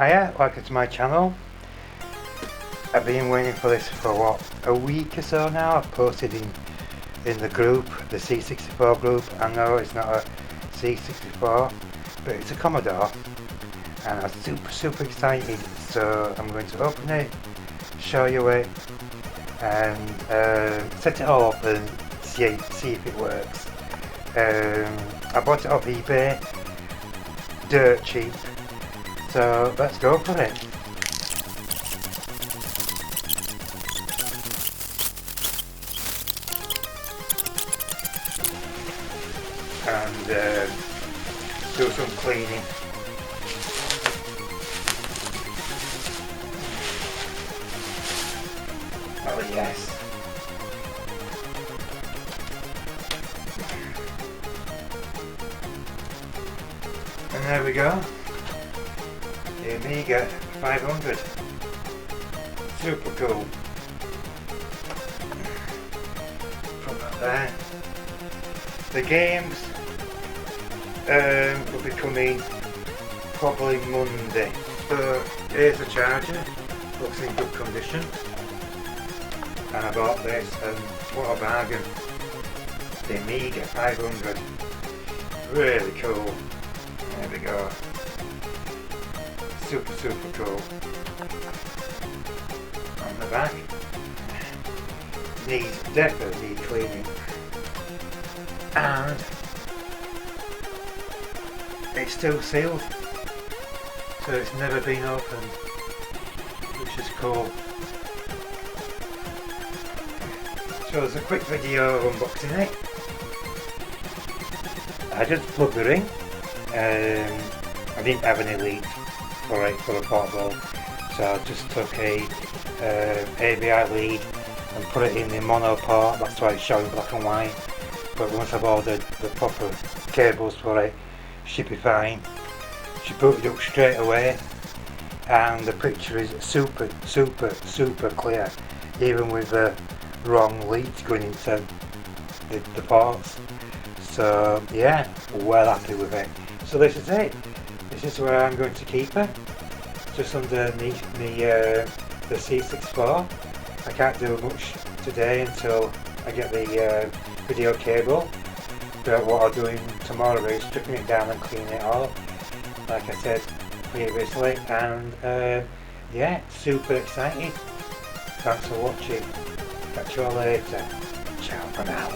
Hiya, welcome to my channel. I've been waiting for this for what, a week or so now. I've posted in the group, the C64 group. I know it's not a C64, but it's a Commodore, and I'm super excited. So I'm going to open it, show you it, and set it all up and see if it works. I bought it off eBay, dirt cheap. So let's go for it. And do some cleaning. Oh yes. And there we go. The Amiga 500. Super cool. Put that there. The games will be coming probably Monday. So here's the charger. Looks in good condition. And I bought this, and what a bargain. The Amiga 500. Really cool. There we go. Super cool. On the back, definitely need cleaning, and it's still sealed, so it's never been opened, which is cool. So there's a quick video of unboxing it. I just plugged it in. I didn't have any leads for a portable, so I just took a AVI lead and put it in the mono port. That's why it's showing black and white, but once I've ordered the proper cables for it, should be fine. She booted up straight away, and the picture is super clear, even with the wrong leads going into the ports. So yeah, well happy with it. So this is it. This is where I'm going to keep her, just underneath the C64. I can't do much today until I get the video cable, but what I'll do tomorrow is stripping it down and cleaning it all, like I said previously, and yeah, super excited. Thanks for watching. Catch you all later. Ciao for now.